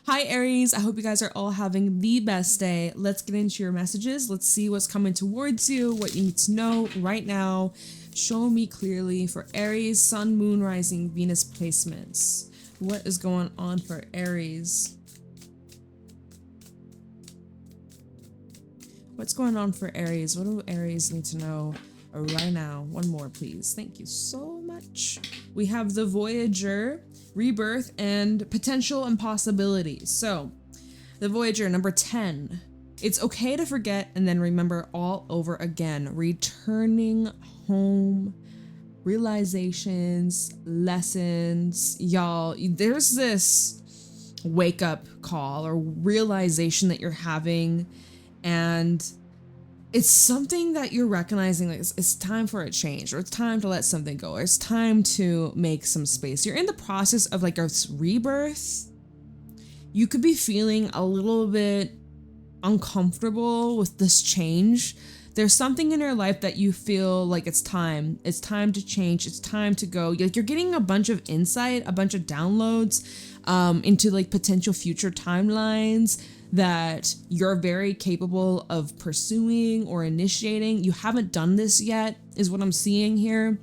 Hi Aries, I hope you guys are all having the best day. Let's get into your messages. Let's see what's coming towards you, what you need to know right now. Show me clearly for Aries, Sun, Moon, Rising, Venus placements. What is going on for Aries? What's going on for Aries? What do Aries need to know right now? One more, please. Thank you so much. We have the Voyager, rebirth, and potential and possibilities. So, the Voyager, number 10. It's okay to forget and then remember all over again. Returning home, realizations, lessons. Y'all, there's this wake up call or realization that you're having, and it's something that you're recognizing, like it's time for a change, or it's time to let something go, or it's time to make some space. You're in the process of like a rebirth. You could be feeling a little bit uncomfortable with this change. There's something in your life that you feel like it's time to change, it's time to go. Like you're getting a bunch of insight, a bunch of downloads into like potential future timelines that you're very capable of pursuing or initiating. You haven't done this yet, is what I'm seeing here.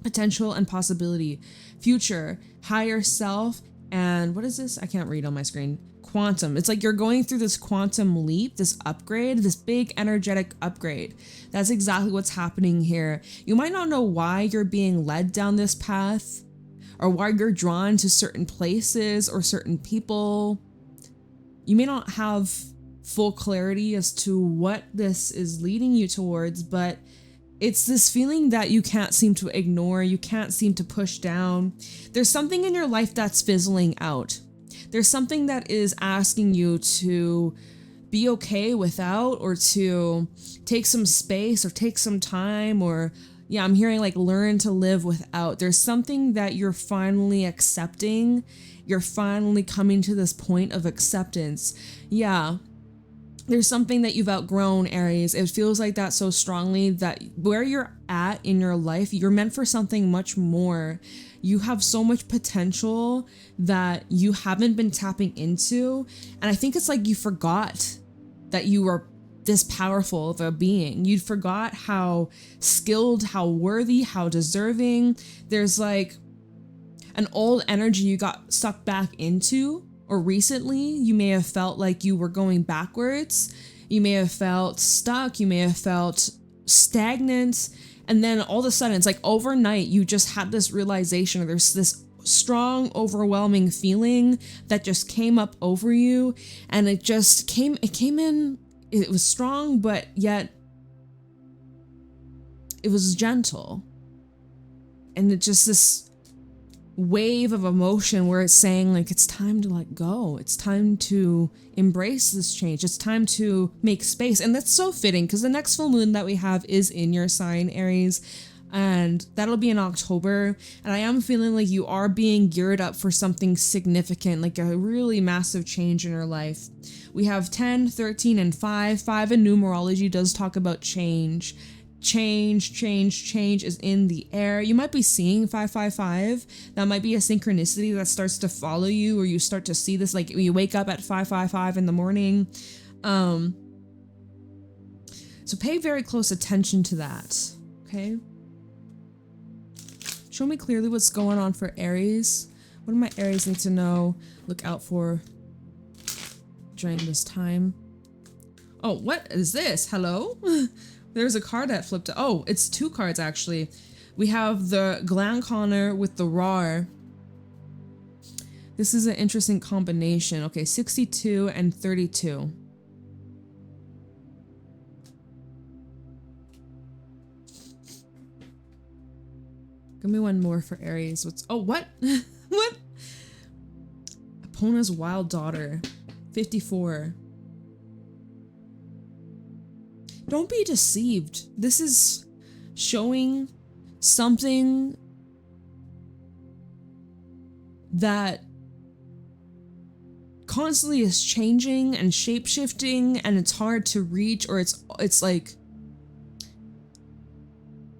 Potential and possibility, future, higher self, and what is this? I can't read on my screen. Quantum. It's like you're going through this quantum leap, this upgrade, this big energetic upgrade. That's exactly what's happening here. You might not know why you're being led down this path, or why you're drawn to certain places or certain people. You may not have full clarity as to what this is leading you towards, but it's this feeling that you can't seem to ignore, you can't seem to push down. There's something in your life that's fizzling out. There's something that is asking you to be okay without, or to take some space or take some time, or yeah, I'm hearing like learn to live without. There's something that you're finally accepting. You're finally coming to this point of acceptance. Yeah, there's something that you've outgrown, Aries. It feels like that so strongly, that where you're at in your life, you're meant for something much more. You have so much potential that you haven't been tapping into. And I think it's like you forgot that you were this powerful of a being. You forgot how skilled, how worthy, how deserving. There's like an old energy you got sucked back into, or recently you may have felt like you were going backwards. You may have felt stuck. You may have felt stagnant. And then all of a sudden, it's like overnight, you just had this realization, or there's this strong, overwhelming feeling that just came up over you. And it came in, it was strong, but yet it was gentle. And it just this wave of emotion where it's saying like, it's time to let go. It's time to embrace this change. It's time to make space. And that's so fitting because the next full moon that we have is in your sign, Aries, and that'll be in October. And I am feeling like you are being geared up for something significant, like a really massive change in your life. We have 10, 13, and 5. 5 in numerology does talk about change. Change is in the air. You might be seeing 555. That might be a synchronicity that starts to follow you, or you start to see this, like you wake up at 555 in the morning. So pay very close attention to that, okay? Show me clearly what's going on for Aries. What do my Aries need to know, look out for during this time? Oh, what is this? Hello? There's a card that flipped. Oh, it's 2 cards actually. We have the Glanconner with the Rar. This is an interesting combination. Okay, 62 and 32. Give me one more for Aries. What? What? Epona's Wild Daughter. 54. Don't be deceived. This is showing something that constantly is changing and shape-shifting, and it's hard to reach, or it's like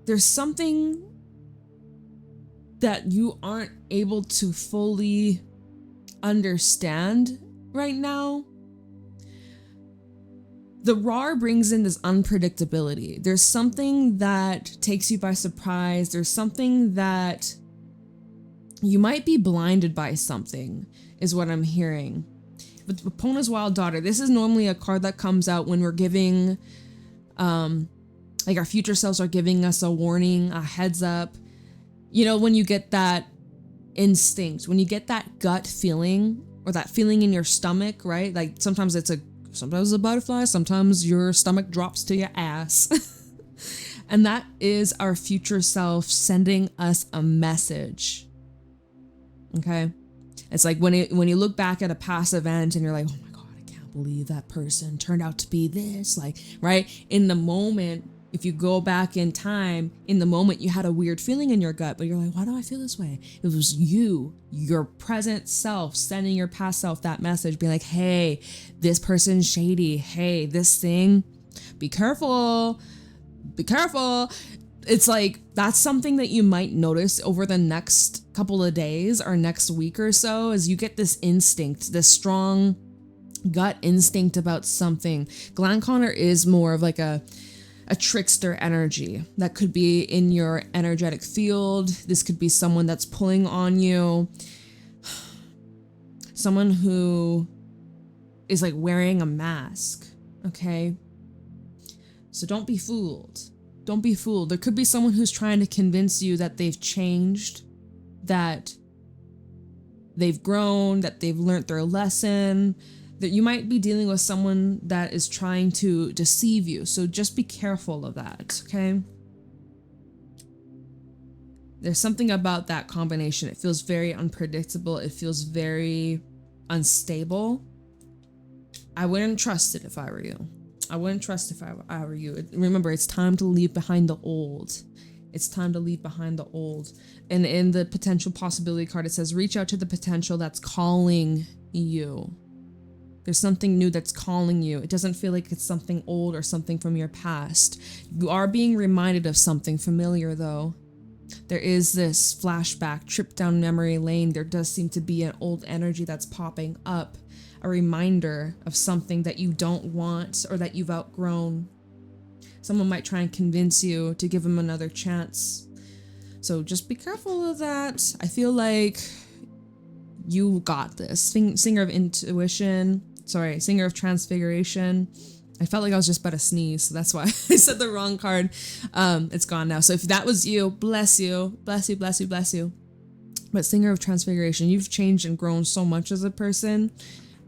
there's something that you aren't able to fully understand right now. The RAR brings in this unpredictability. There's something that takes you by surprise. There's something that you might be blinded by something, is what I'm hearing. But Pona's Wild Daughter, this is normally a card that comes out when we're giving, like our future selves are giving us a warning, a heads up. You know, when you get that instinct, when you get that gut feeling or that feeling in your stomach, right? Like sometimes it's a butterfly, sometimes your stomach drops to your ass. And that is our future self sending us a message. Okay? It's like when you look back at a past event and you're like, oh my God, I can't believe that person turned out to be this. Like, right? In the moment, if you go back in time, in the moment you had a weird feeling in your gut, but you're like, why do I feel this way? It was you, your present self, sending your past self that message, being like, hey, this person's shady. Hey, this thing, be careful. Be careful. It's like, that's something that you might notice over the next couple of days or next week or so, as you get this instinct, this strong gut instinct about something. Glenn Connor is more of like a trickster energy that could be in your energetic field. This could be someone that's pulling on you. Someone who is like wearing a mask, okay? So don't be fooled. Don't be fooled. There could be someone who's trying to convince you that they've changed, that they've grown, that they've learned their lesson, that you might be dealing with someone that is trying to deceive you. So just be careful of that, okay? There's something about that combination. It feels very unpredictable. It feels very unstable. I wouldn't trust it if I were you. I wouldn't trust if I were you. Remember, it's time to leave behind the old. It's time to leave behind the old. And in the potential possibility card, it says, reach out to the potential that's calling you. There's something new that's calling you. It doesn't feel like it's something old or something from your past. You are being reminded of something familiar, though. There is this flashback, trip down memory lane. There does seem to be an old energy that's popping up. A reminder of something that you don't want or that you've outgrown. Someone might try and convince you to give them another chance. So just be careful of that. I feel like you got this. Singer of Intuition. Sorry, Singer of Transfiguration. I felt like I was just about to sneeze, so that's why I said the wrong card. It's gone now. So if that was you, bless you. Bless you, bless you, bless you. But Singer of Transfiguration, you've changed and grown so much as a person.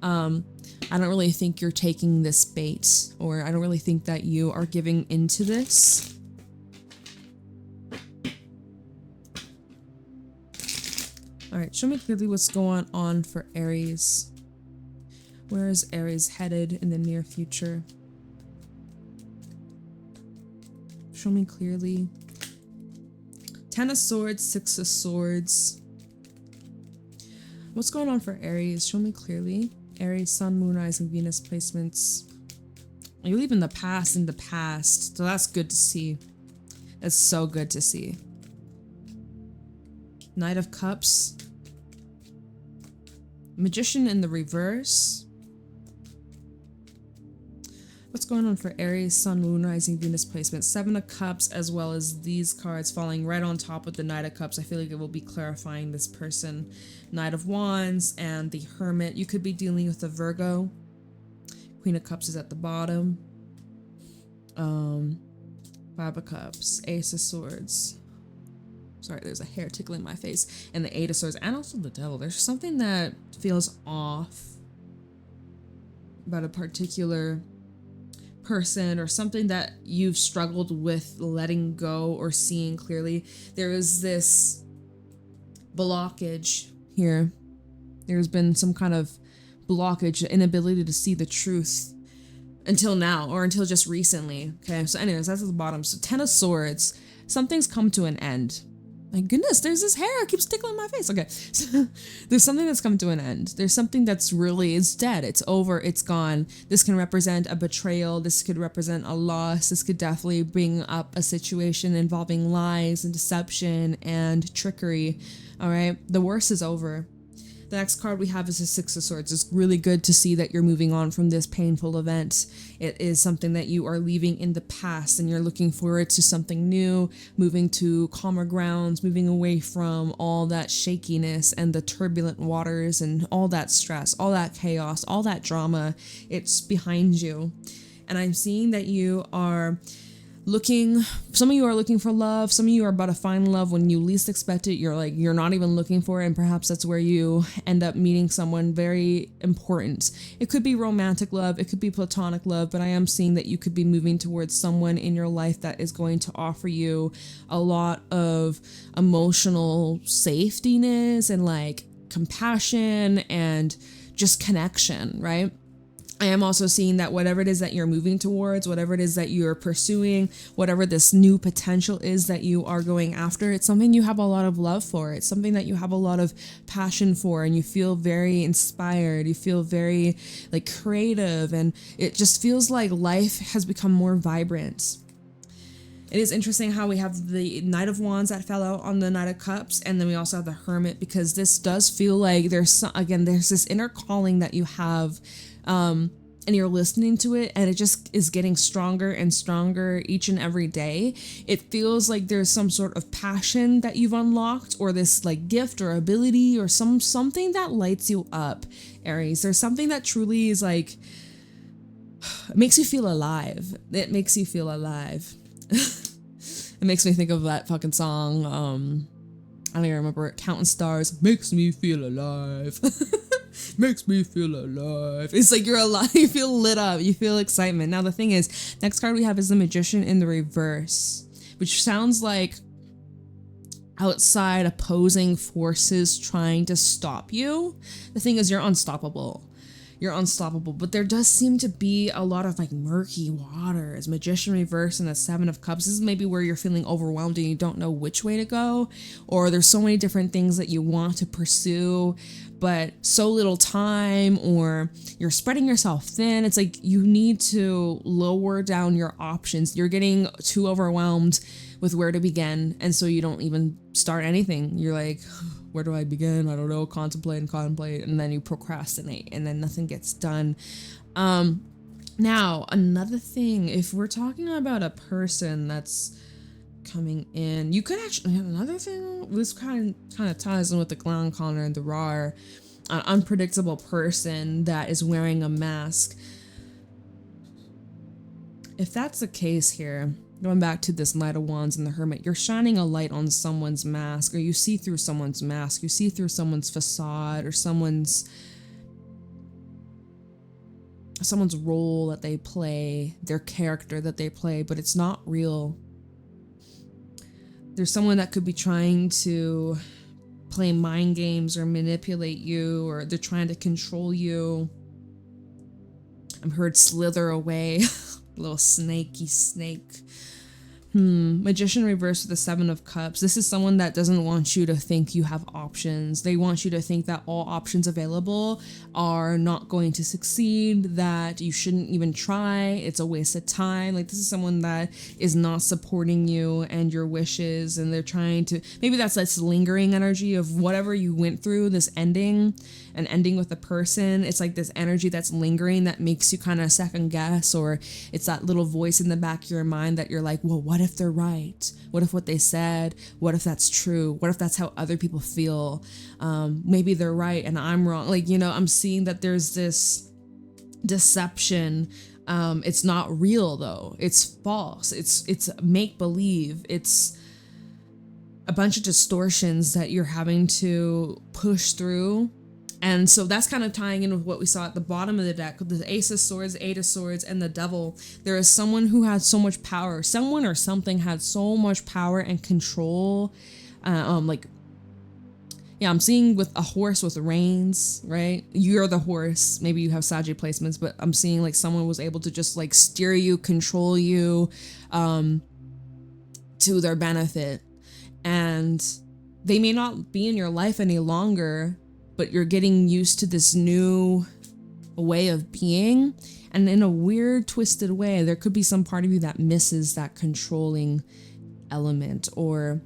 I don't really think you're taking this bait, or I don't really think that you are giving into this. All right, show me clearly what's going on for Aries. Where is Aries headed in the near future? Show me clearly. 10 of Swords, 6 of Swords. What's going on for Aries? Show me clearly. Aries, Sun, Moon, Rising, Venus placements. You live in the past, so that's good to see. That's so good to see. Knight of Cups. Magician in the reverse. What's going on for Aries, Sun, Moon, Rising, Venus placement? 7 of Cups, as well as these cards falling right on top of the Knight of Cups. I feel like it will be clarifying this person. Knight of Wands and the Hermit. You could be dealing with a Virgo. Queen of Cups is at the bottom. 5 of Cups, Ace of Swords. Sorry, there's a hair tickling my face. And the 8 of Swords, and also the Devil. There's something that feels off about a particular person, or something that you've struggled with letting go or seeing clearly. There is this blockage here. There's been some kind of blockage, inability to see the truth until now, or until just recently. Okay, so anyways, that's at the bottom. So 10 of Swords, something's come to an end. My goodness, there's this hair, it keeps tickling my face. Okay, so there's something that's come to an end. There's something that's really, it's dead, it's over, it's gone. This can represent a betrayal, this could represent a loss, this could definitely bring up a situation involving lies and deception and trickery. All right, the worst is over. The next card we have is the Six of Swords. It's really good to see that you're moving on from this painful event. It is something that you are leaving in the past and you're looking forward to something new, moving to calmer grounds, moving away from all that shakiness and the turbulent waters and all that stress, all that chaos, all that drama. It's behind you. And I'm seeing that you are some of you are looking for love, some of you are about to find love when you least expect it. You're not even looking for it, and perhaps that's where you end up meeting someone very important. It could be romantic love, it could be platonic love, but I am seeing that you could be moving towards someone in your life that is going to offer you a lot of emotional safetyness and like compassion and just connection, right? I am also seeing that whatever it is that you're moving towards, whatever it is that you're pursuing, whatever this new potential is that you are going after, it's something you have a lot of love for. It's something that you have a lot of passion for, and you feel very inspired. You feel very like creative, and it just feels like life has become more vibrant. It is interesting how we have the Knight of Wands that fell out on the Knight of Cups, and then we also have the Hermit, because this does feel like there's this inner calling that you have, and you're listening to it, and it just is getting stronger and stronger each and every day. It feels like there's some sort of passion that you've unlocked, or this like gift or ability or something that lights you up, Aries. There's something that truly is like, it makes you feel alive. It makes you feel alive. It makes me think of that fucking song. I don't even remember it. Counting Stars. Makes me feel alive. Makes me feel alive. It's like you're alive. You feel lit up. You feel excitement. Now the thing is, next card we have is the Magician in the reverse, which sounds like outside opposing forces trying to stop you. The thing is, you're unstoppable. You're unstoppable, but there does seem to be a lot of like murky waters. Magician reverse and the Seven of Cups. This is maybe where you're feeling overwhelmed and you don't know which way to go, or there's so many different things that you want to pursue, but so little time, or you're spreading yourself thin. It's like you need to lower down your options. You're getting too overwhelmed with where to begin, and so you don't even start anything. You're like, where do I begin? I don't know. Contemplate, and then you procrastinate, and then nothing gets done. Now, another thing, if we're talking about a person that's coming in, you could actually, another thing, this kind of ties in with the Clown Connor and the Rar, an unpredictable person that is wearing a mask. If that's the case here, going back to this Knight of Wands and the Hermit, you're shining a light on someone's mask, or you see through someone's mask, you see through someone's facade, or someone's role that they play, their character that they play, but it's not real. There's someone that could be trying to play mind games or manipulate you, or they're trying to control you. I'm heard slither away. Little snaky snake. Magician reverse with the Seven of Cups. This is someone that doesn't want you to think you have options. They want you to think that all options available are not going to succeed, that you shouldn't even try, it's a waste of time. Like, this is someone that is not supporting you and your wishes, and they're trying to, maybe that's this lingering energy of whatever you went through, this ending, an ending with a person. It's like this energy that's lingering that makes you kind of second guess, or it's that little voice in the back of your mind that you're like, well, what if they're right? What if what they said, what if that's true? What if that's how other people feel? Maybe they're right and I'm wrong. Like, you know, I'm seeing that there's this deception. It's not real though. It's false. It's make-believe. It's a bunch of distortions that you're having to push through. And so that's kind of tying in with what we saw at the bottom of the deck, the Ace of Swords, Eight of Swords, and the Devil. There is someone who had so much power. Someone or something had so much power and control. I'm seeing with a horse with reins, right? You're the horse. Maybe you have Saggy placements, but I'm seeing like someone was able to just like steer you, control you, to their benefit. And they may not be in your life any longer, but you're getting used to this new way of being. And in a weird, twisted way, there could be some part of you that misses that controlling element, or,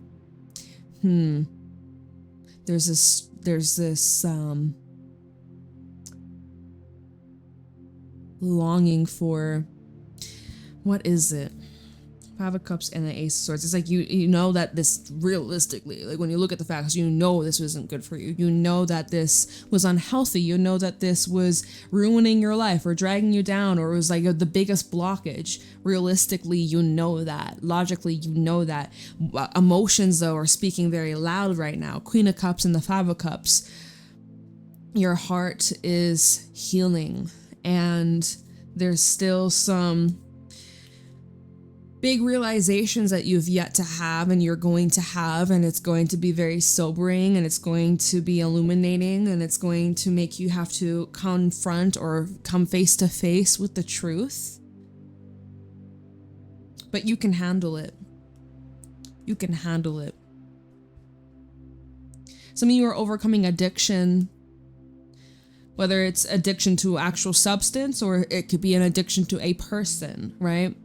there there's this longing for, what is it? Five of Cups and the Ace of Swords. It's like you know that this, realistically, like when you look at the facts, you know this wasn't good for you. You know that this was unhealthy. You know that this was ruining your life or dragging you down, or it was like the biggest blockage. Realistically, you know that. Logically, you know that. Emotions, though, are speaking very loud right now. Queen of Cups and the Five of Cups. Your heart is healing, and there's still some big realizations that you've yet to have, and you're going to have, and it's going to be very sobering, and it's going to be illuminating, and it's going to make you have to confront or come face to face with the truth. But you can handle it. You can handle it. Some of you are overcoming addiction, whether it's addiction to actual substance or it could be an addiction to a person, right?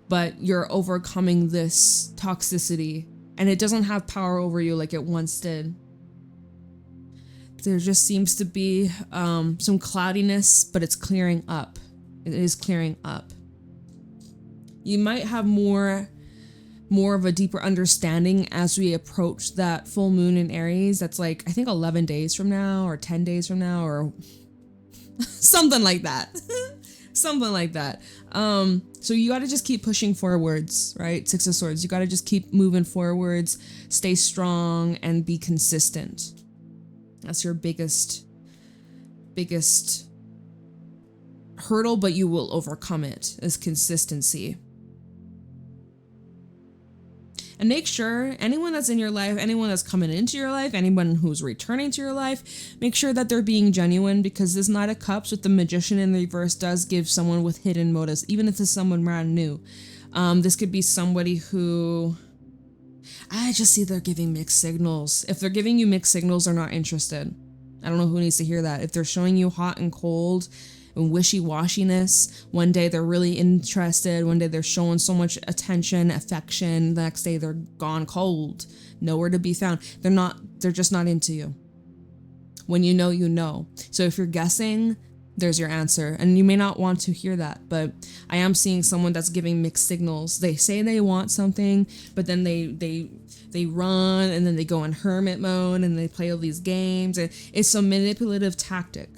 But you're overcoming this toxicity, and it doesn't have power over you like it once did. There just seems to be some cloudiness, but it's clearing up. It is clearing up. You might have more of a deeper understanding as we approach that full moon in Aries. That's like, I think 11 days from now, or 10 days from now, or something like that. Something like that. So you got to just keep pushing forwards, right? Six of Swords. You got to just keep moving forwards, stay strong, and be consistent. That's your biggest hurdle, but you will overcome it, is consistency. And make sure anyone that's in your life, anyone that's coming into your life, anyone who's returning to your life, make sure that they're being genuine, because this Knight of Cups with the Magician in the reverse does give someone with hidden motives, even if it's someone brand new. This could be somebody who, I just see they're giving mixed signals. If they're giving you mixed signals, they're not interested. I don't know who needs to hear that. If they're showing you hot and cold and wishy-washiness, one day they're really interested, one day they're showing so much attention, affection, the next day they're gone cold, nowhere to be found. They're just not into you. When you know, you know. So if you're guessing, there's your answer. And you may not want to hear that, but I am seeing someone that's giving mixed signals. They say they want something, but then they run, and then they go in hermit mode, and they play all these games. And it's a manipulative tactic.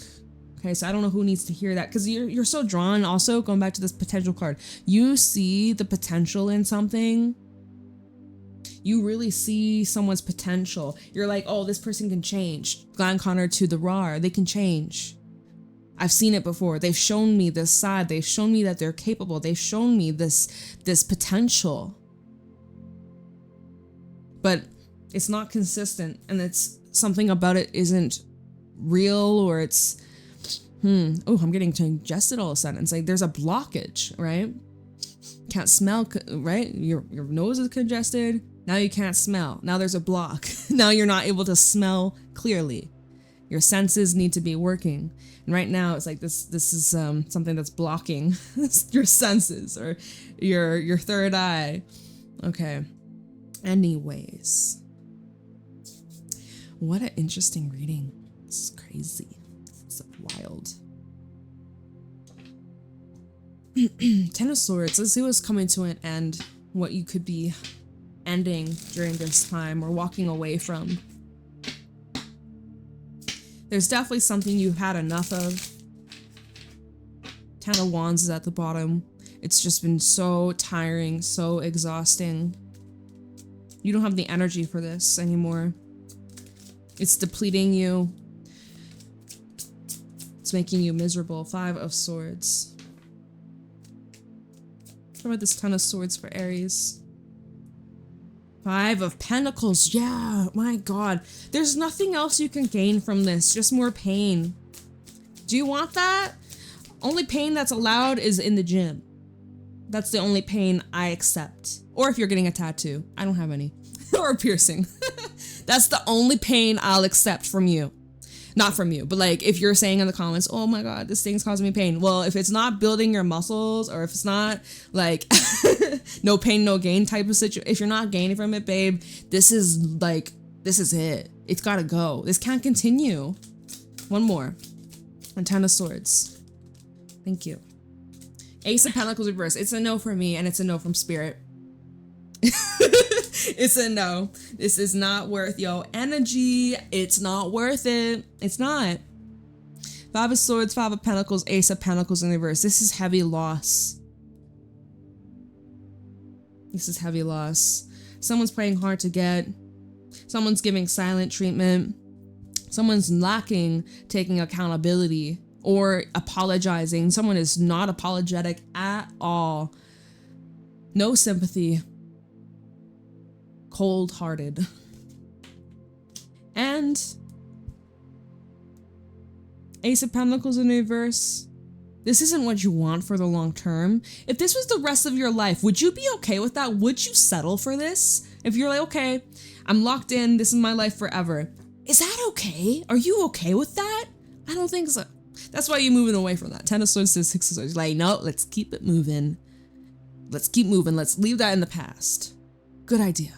Okay, so I don't know who needs to hear that, because you're so drawn. Also, going back to this potential card, you see the potential in something. You really see someone's potential. You're like, oh, this person can change. Glenn Connor to the RAR, they can change. I've seen it before. They've shown me this side. They've shown me that they're capable. They've shown me this potential. But it's not consistent, and it's something about it isn't real, or it's oh, I'm getting congested all of a sudden. It's like there's a blockage, right? Can't smell, right? Your nose is congested. Now you can't smell. Now there's a block. Now you're not able to smell clearly. Your senses need to be working. And right now it's like this is something that's blocking your senses, or your third eye. Okay. Anyways. What an interesting reading. This is crazy. Wild. Ten of Swords. Let's see what's coming to an end. What you could be ending during this time or walking away from. There's definitely something you've had enough of. Ten of Wands is at the bottom. It's just been so tiring, so exhausting. You don't have the energy for this anymore. It's depleting you. It's making you miserable. Five of Swords. What about this Ten of Swords for Aries? Five of Pentacles. Yeah, my God. There's nothing else you can gain from this. Just more pain. Do you want that? Only pain that's allowed is in the gym. That's the only pain I accept. Or if you're getting a tattoo. I don't have any. Or a piercing. That's the only pain I'll accept from you. Not from you, but like if you're saying in the comments, oh my God, this thing's causing me pain. Well, if it's not building your muscles, or if it's not like no pain, no gain type of situation, if you're not gaining from it, babe, this is like this is it. It's gotta go. This can't continue. One more. And 10 of Swords. Thank you. Ace of Pentacles reverse. It's a no for me, and it's a no from Spirit. It's a no. This is not worth your energy. It's not worth it. It's not. 5 of Swords, 5 of Pentacles, Ace of Pentacles in reverse. This is heavy loss. This is heavy loss. Someone's praying hard to get. Someone's giving silent treatment. Someone's lacking taking accountability or apologizing. Someone is not apologetic at all. No sympathy. Cold-hearted. And Ace of Pentacles in reverse. This isn't what you want for the long term. If this was the rest of your life, would you be okay with that? Would you settle for this? If you're like, okay, I'm locked in, this is my life forever. Is that okay? Are you okay with that? I don't think so. That's why you're moving away from that. 10 of Swords to 6 of Swords. Like, no, let's keep it moving. Let's keep moving. Let's leave that in the past. Good idea.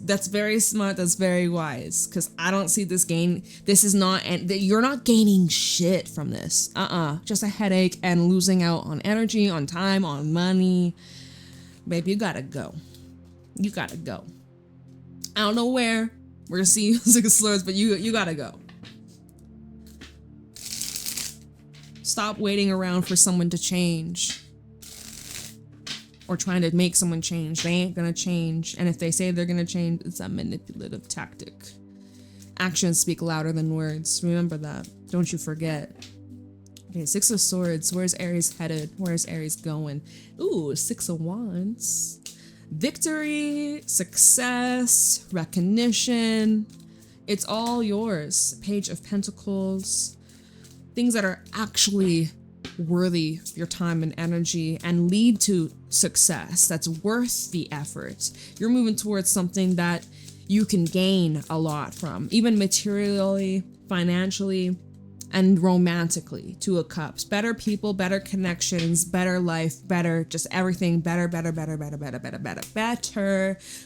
That's very smart. That's very wise. Because I don't see this gain. This is not, and you're not gaining shit from this. Just a headache and losing out on energy, on time, on money. Babe, you gotta go. You gotta go. I don't know where. We're gonna see you 6 of Swords, but you gotta go. Stop waiting around for someone to change. Or trying to make someone change. They ain't gonna change. And if they say they're gonna change, it's a manipulative tactic. Actions speak louder than words. Remember that. Don't you forget. Okay, 6 of Swords. Where's Aries headed? Where's Aries going? Ooh, 6 of Wands. Victory, success, recognition. It's all yours. Page of Pentacles. Things that are actually worthy of your time and energy and lead to success that's worth the effort. You're moving towards something that you can gain a lot from, even materially, financially, and romantically. 2 of Cups. Better people, better connections, better life, better, just everything better.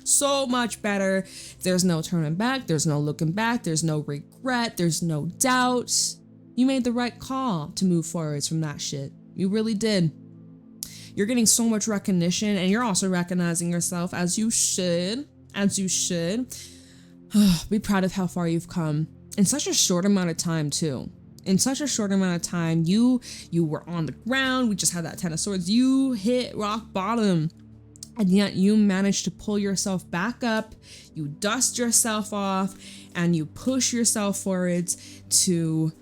So much better. There's no turning back. There's no looking back. There's no regret. There's no doubt. You made the right call to move forwards from that shit. You really did. You're getting so much recognition, and you're also recognizing yourself, as you should. As you should. Be proud of how far you've come. In such a short amount of time, too. In such a short amount of time, you were on the ground. We just had that 10 of Swords. You hit rock bottom. And yet you managed to pull yourself back up. You dust yourself off. And you push yourself forwards to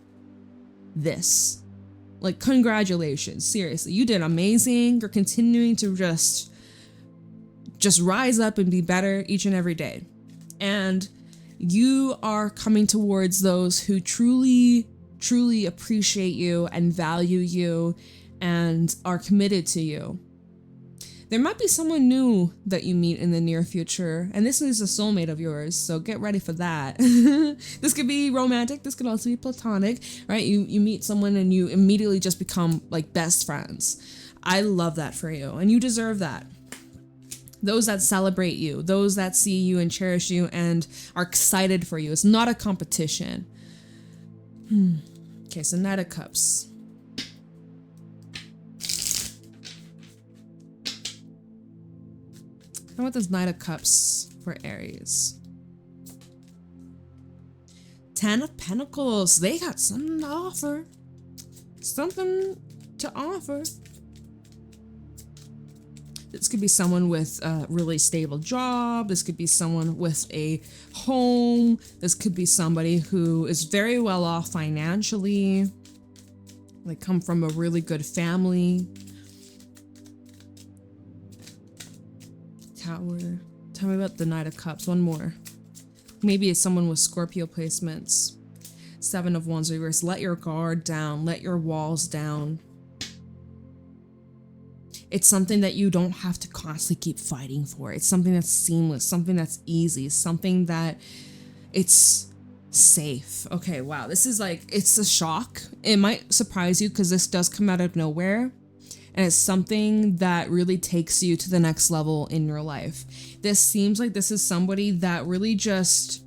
this. Like, congratulations. Seriously, you did amazing. You're continuing to just rise up and be better each and every day. And you are coming towards those who truly appreciate you and value you and are committed to you. There might be someone new that you meet in the near future, and this is a soulmate of yours, so get ready for that. This could be romantic, this could also be platonic, right? You meet someone and you immediately just become like best friends. I love that for you, and you deserve that. Those that celebrate you, those that see you and cherish you and are excited for you. It's not a competition. Okay, so Knight of Cups. How about this Knight of Cups for Aries? 10 of Pentacles. They got something to offer. Something to offer. This could be someone with a really stable job. This could be someone with a home. This could be somebody who is very well off financially. They come from a really good family. Tower. Tell me about the Knight of Cups. One more. Maybe it's someone with Scorpio placements. 7 of Wands reverse. Let your guard down. Let your walls down. It's something that you don't have to constantly keep fighting for. It's something that's seamless, something that's easy, something that it's safe. Okay, wow. This is like, it's a shock. It might surprise you because this does come out of nowhere. And it's something that really takes you to the next level in your life. This seems like this is somebody that really just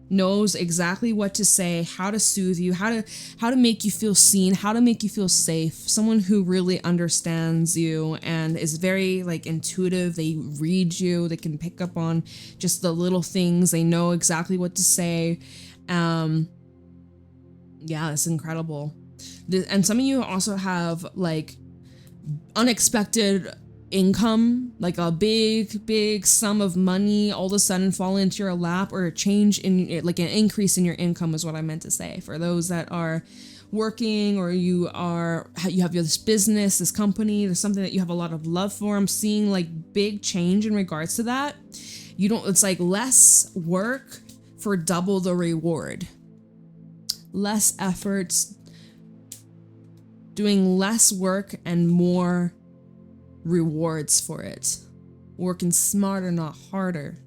knows exactly what to say, how to soothe you, how to make you feel seen, how to make you feel safe. Someone who really understands you and is very like intuitive. They read you, they can pick up on just the little things, they know exactly what to say. Yeah, it's incredible. And some of you also have like unexpected income, like a big sum of money all of a sudden fall into your lap, or a change in, like an increase in your income is what I meant to say. For those that are working, or you have this business, this company, there's something that you have a lot of love for. I'm seeing like big change in regards to that. It's like less work for double the reward. Less effort, doing less work and more rewards for it. Working smarter, not harder.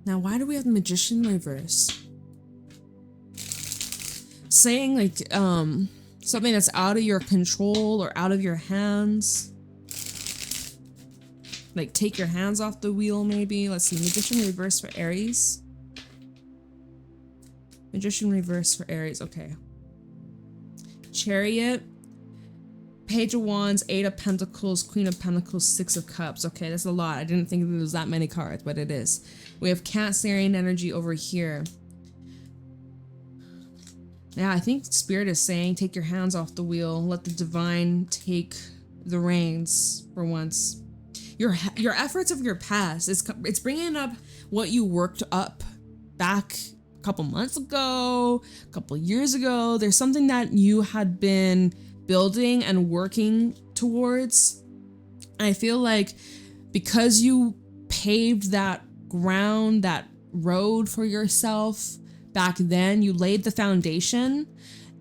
Now, why do we have the Magician reverse? Saying like something that's out of your control or out of your hands. Like take your hands off the wheel maybe. Let's see, Magician reverse for Aries. Magician reverse for Aries, okay. Chariot, Page of Wands, 8 of Pentacles, Queen of Pentacles, 6 of Cups. Okay, that's a lot. I didn't think there was that many cards, but it is. We have Cancerian energy over here. Yeah, I think Spirit is saying take your hands off the wheel. Let the divine take the reins for once. Your efforts of your past, it's bringing up what you worked up back couple months ago, a couple years ago. There's something that you had been building and working towards. And I feel like because you paved that ground, that road for yourself back then, you laid the foundation.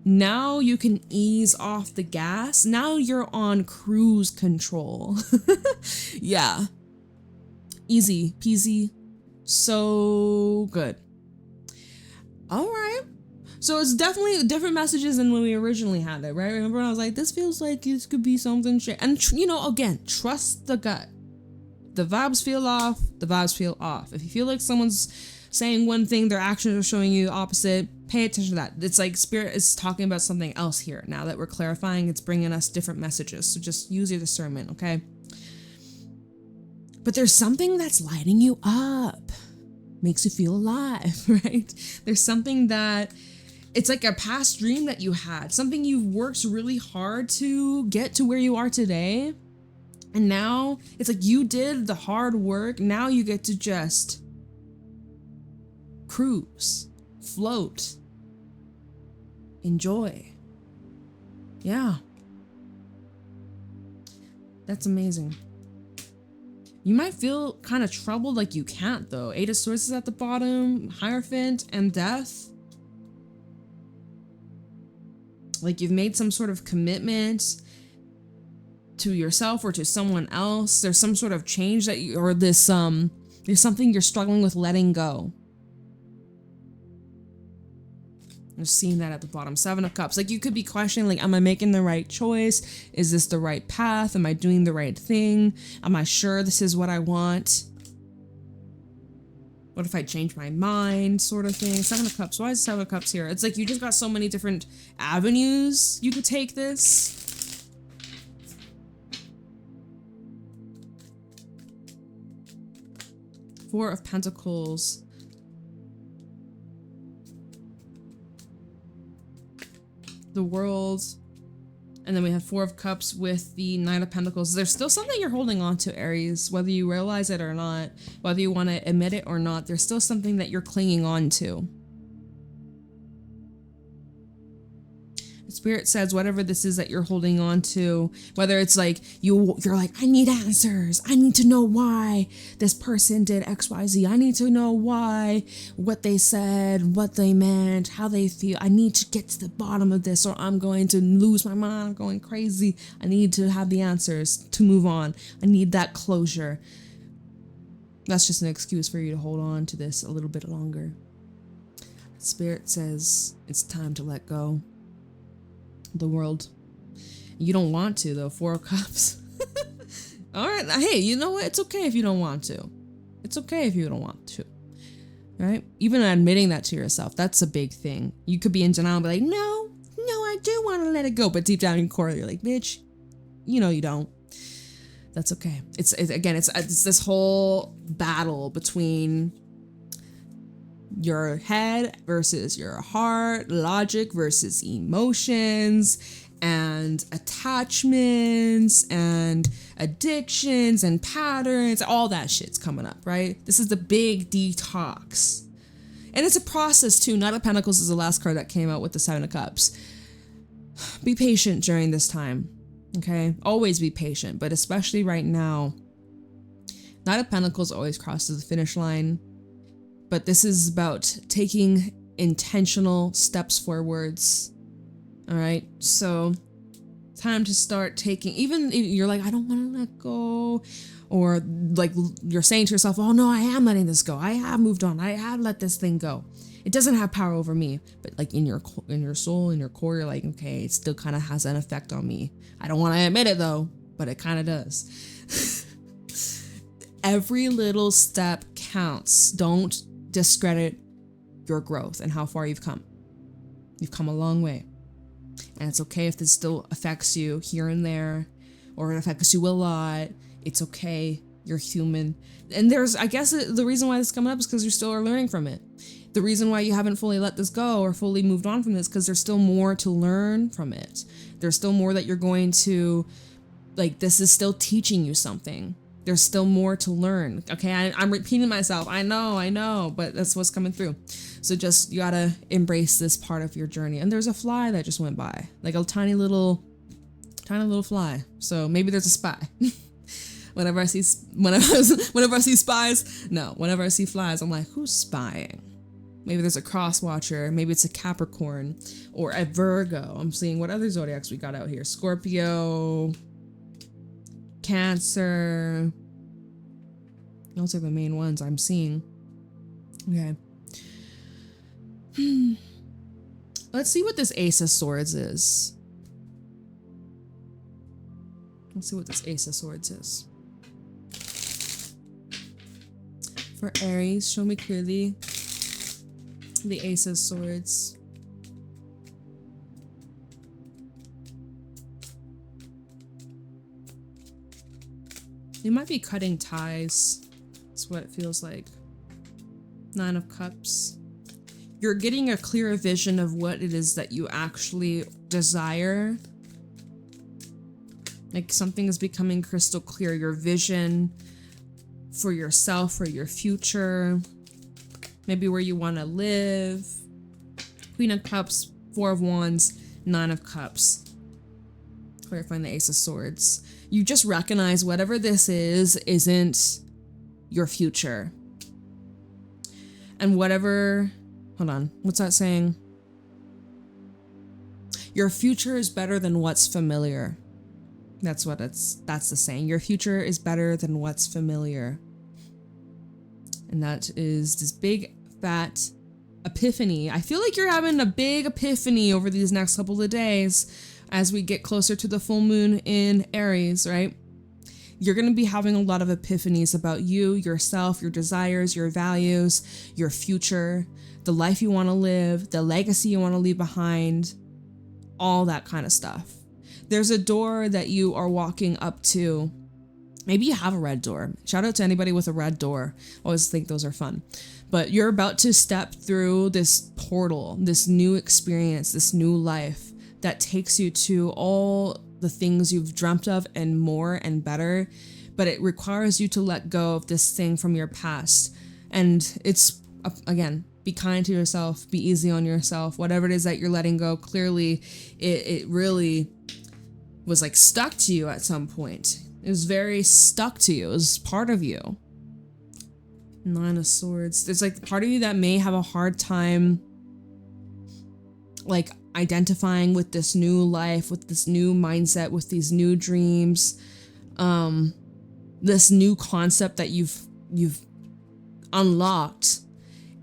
Now you can ease off the gas. Now you're on cruise control. Yeah. Easy peasy. So good. All right. So it's definitely different messages than when we originally had it, right? Remember when I was like, this feels like this could be something. And, again, trust the gut. The vibes feel off. The vibes feel off. If you feel like someone's saying one thing, their actions are showing you the opposite, pay attention to that. It's like Spirit is talking about something else here. Now that we're clarifying, it's bringing us different messages. So just use your discernment, okay? But there's something that's lighting you up. Makes you feel alive, right? There's something that it's like a past dream that you had, something you've worked really hard to get to where you are today. And now it's like you did the hard work. Now you get to just cruise, float, enjoy. Yeah. That's amazing. You might feel kind of troubled, like you can't though. 8 of Swords is at the bottom, Hierophant, and Death. Like you've made some sort of commitment to yourself or to someone else. There's some sort of change that you, or this, there's something you're struggling with letting go. I'm seeing that at the bottom. 7 of Cups. Like you could be questioning, like, am I making the right choice? Is this the right path? Am I doing the right thing? Am I sure this is what I want? What if I change my mind, sort of thing? 7 of Cups. Why is 7 of Cups here? It's like you just got so many different avenues you could take this. Four of Pentacles. The World, and then we have 4 of Cups with the 9 of Pentacles. There's still something you're holding on to, Aries, whether you realize it or not, whether you want to admit it or not. There's still something that you're clinging on to. Spirit says whatever this is that you're holding on to, whether it's like you're like, I need answers. I need to know why this person did XYZ. I need to know why, what they said, what they meant, how they feel. I need to get to the bottom of this or I'm going to lose my mind. I'm going crazy. I need to have the answers to move on. I need that closure. That's just an excuse for you to hold on to this a little bit longer. Spirit says it's time to let go. The World. You don't want to though. 4 of Cups. All right. Hey, you know what? It's okay if you don't want to. It's okay if you don't want to. right? Even admitting that to yourself, that's a big thing. You could be in denial and be like, no, I do want to let it go. But deep down in your core, you're like, bitch, you know you don't. That's okay. It's this whole battle between your head versus your heart, logic versus emotions, and attachments and addictions and patterns. All that shit's coming up, right? This is the big detox. And it's a process too. Knight of Pentacles is the last card that came out with the Seven of Cups. Be patient during this time, okay? Always be patient, but especially right now. Knight of Pentacles always crosses the finish line, but this is about taking intentional steps forwards, all right? So time to start taking, even if you're like, I don't want to let go, or like you're saying to yourself, oh no, I am letting this go. I have moved on. I have let this thing go. It doesn't have power over me, but like in your soul, in your core, you're like, okay, it still kind of has an effect on me. I don't want to admit it though, but it kind of does. Every little step counts. Don't discredit your growth and how far you've come. You've come a long way. And it's okay if this still affects you here and there, or it affects you a lot. It's okay. You're human. And I guess the reason why this is coming up is because you still are learning from it. The reason why you haven't fully let this go or fully moved on from this, because there's still more to learn from it. There's still more that you're going to, like, this is still teaching you something. There's still more to learn. Okay, I'm repeating myself. I know, but that's what's coming through. So just, you gotta embrace this part of your journey. And there's a fly that just went by, like a tiny little fly. So maybe there's a spy. Whenever I see flies, I'm like, who's spying? Maybe there's a cross watcher. Maybe it's a Capricorn or a Virgo. I'm seeing what other zodiacs we got out here. Scorpio, Cancer. Those are the main ones I'm seeing. Okay. Let's see what this Ace of Swords is. For Aries, show me clearly the Ace of Swords. You might be cutting ties. That's what it feels like. Nine of Cups. You're getting a clearer vision of what it is that you actually desire. Like something is becoming crystal clear. Your vision for yourself, for your future. Maybe where you want to live. Queen of Cups, Four of Wands, Nine of Cups. Clarifying the Ace of Swords. You just recognize whatever this is isn't your future. And whatever, hold on, what's that saying? Your future is better than what's familiar. That's the saying. Your future is better than what's familiar. And that is this big fat epiphany. I feel like you're having a big epiphany over these next couple of days as we get closer to the full moon in Aries, right? You're going to be having a lot of epiphanies about you, yourself, your desires, your values, your future, the life you want to live, the legacy you want to leave behind, all that kind of stuff. There's a door that you are walking up to. Maybe you have a red door. Shout out to anybody with a red door. I always think those are fun. But you're about to step through this portal, this new experience, this new life that takes you to all the things you've dreamt of and more and better. But it requires you to let go of this thing from your past. And it's, again, be kind to yourself, be easy on yourself. Whatever it is that you're letting go, clearly it really was like stuck to you at some point. It was very stuck to you. It was part of you. Nine of Swords. There's like part of you that may have a hard time like identifying with this new life, with this new mindset, with these new dreams, this new concept that you've unlocked.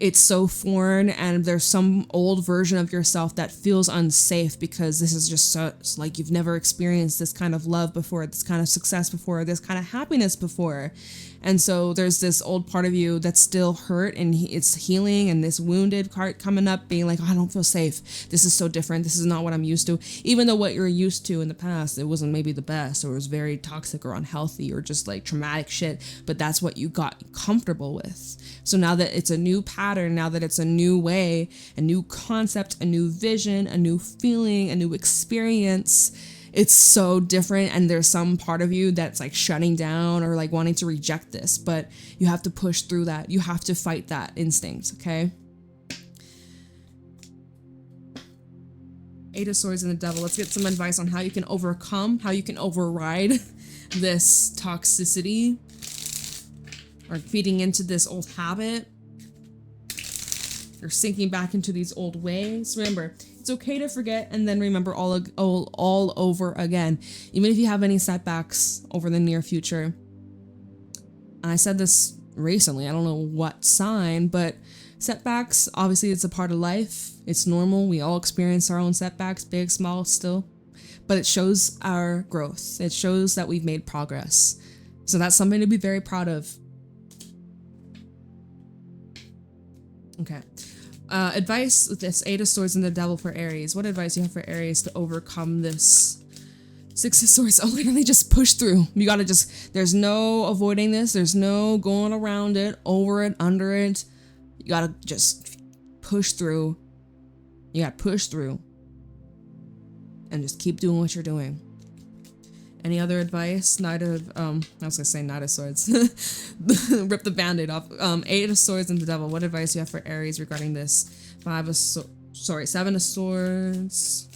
It's so foreign, and there's some old version of yourself that feels unsafe because this is just so, it's like you've never experienced this kind of love before, this kind of success before, this kind of happiness before. And so there's this old part of you that's still hurt and it's healing, and this wounded part coming up being like, oh, I don't feel safe. This is so different. This is not what I'm used to. Even though what you're used to in the past, it wasn't maybe the best, or it was very toxic or unhealthy or just like traumatic shit, but that's what you got comfortable with. So now that it's a new pattern, now that it's a new way, a new concept, a new vision, a new feeling, a new experience, it's so different, and there's some part of you that's like shutting down or like wanting to reject this, but you have to push through that. You have to fight that instinct, okay? Eight of Swords and the Devil. Let's get some advice on how you can overcome, how you can override this toxicity or feeding into this old habit. You're sinking back into these old ways. Remember, it's okay to forget and then remember all over again, even if you have any setbacks over the near future. I said this recently, I don't know what sign, but setbacks, obviously it's a part of life. It's normal. We all experience our own setbacks, big, small, still. But it shows our growth. It shows that we've made progress. So that's something to be very proud of. Okay. Advice with this Eight of Swords and the Devil for Aries. What advice do you have for Aries to overcome this Six of Swords? Oh, literally just push through. You gotta just, there's no avoiding this. There's no going around it, over it, under it. You gotta just push through. You gotta push through. And just keep doing what you're doing. Any other advice? I was gonna say Knight of Swords. Rip the band-aid off. Eight of Swords and the Devil. What advice do you have for Aries regarding this? Seven of Swords.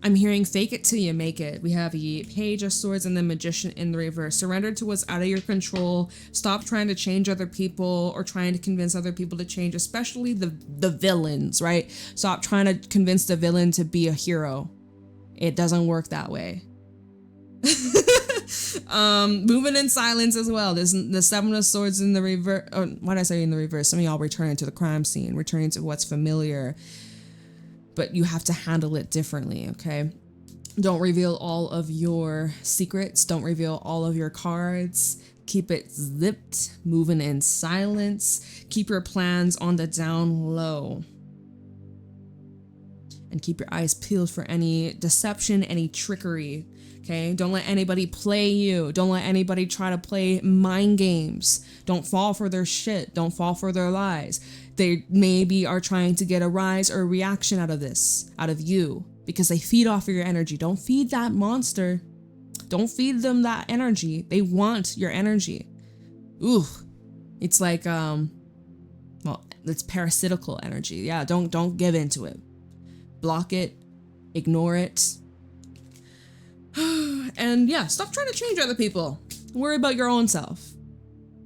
I'm hearing fake it till you make it. We have the Page of Swords and the Magician in the reverse. Surrender to what's out of your control. Stop trying to change other people or trying to convince other people to change, especially the villains, right? Stop trying to convince the villain to be a hero. It doesn't work that way. Moving in silence as well. There's the Seven of Swords in the reverse. Why did I say in the reverse? Some of y'all returning to the crime scene, returning to what's familiar. But you have to handle it differently, okay? Don't reveal all of your secrets. Don't reveal all of your cards. Keep it zipped. Moving in silence. Keep your plans on the down low. And keep your eyes peeled for any deception, any trickery, okay? Don't let anybody play you. Don't let anybody try to play mind games. Don't fall for their shit. Don't fall for their lies. They maybe are trying to get a rise or a reaction out of this, out of you, because they feed off of your energy. Don't feed that monster. Don't feed them that energy. They want your energy. Ooh, it's like, well, it's parasitical energy. Yeah, don't give into it. Block it, ignore it. And yeah, stop trying to change other people. Worry about your own self.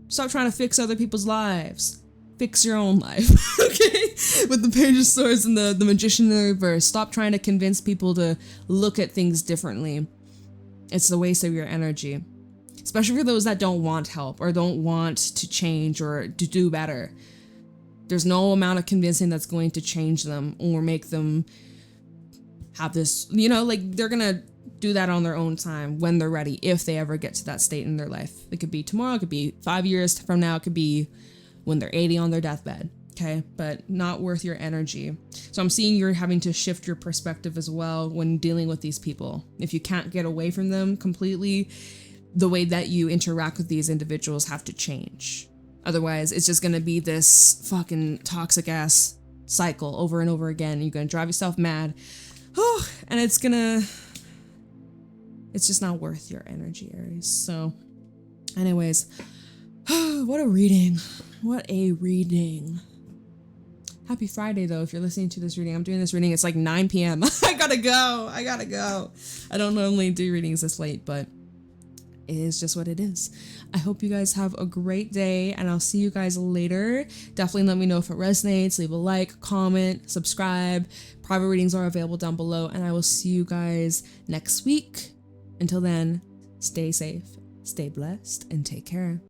Stop trying to fix other people's lives. Fix your own life, okay? With the Page of Swords and the Magician in the reverse. Stop trying to convince people to look at things differently. It's the waste of your energy. Especially for those that don't want help or don't want to change or to do better. There's no amount of convincing that's going to change them or make them have this, like they're gonna do that on their own time when they're ready, if they ever get to that state in their life. It could be tomorrow, it could be 5 years from now, it could be when they're 80 on their deathbed, okay? But not worth your energy. So I'm seeing you're having to shift your perspective as well when dealing with these people. If you can't get away from them completely, the way that you interact with these individuals have to change. Otherwise, it's just gonna be this fucking toxic ass cycle over and over again. You're gonna drive yourself mad. And it's just not worth your energy, Aries. So anyways, what a reading. What a reading. Happy Friday, though, if you're listening to this reading. I'm doing this reading. It's like 9 p.m. I gotta go. I don't normally do readings this late, but it is just what it is. I hope you guys have a great day, and I'll see you guys later. Definitely let me know if it resonates. Leave a like, comment, subscribe. Private readings are available down below, and I will see you guys next week. Until then, stay safe, stay blessed, and take care.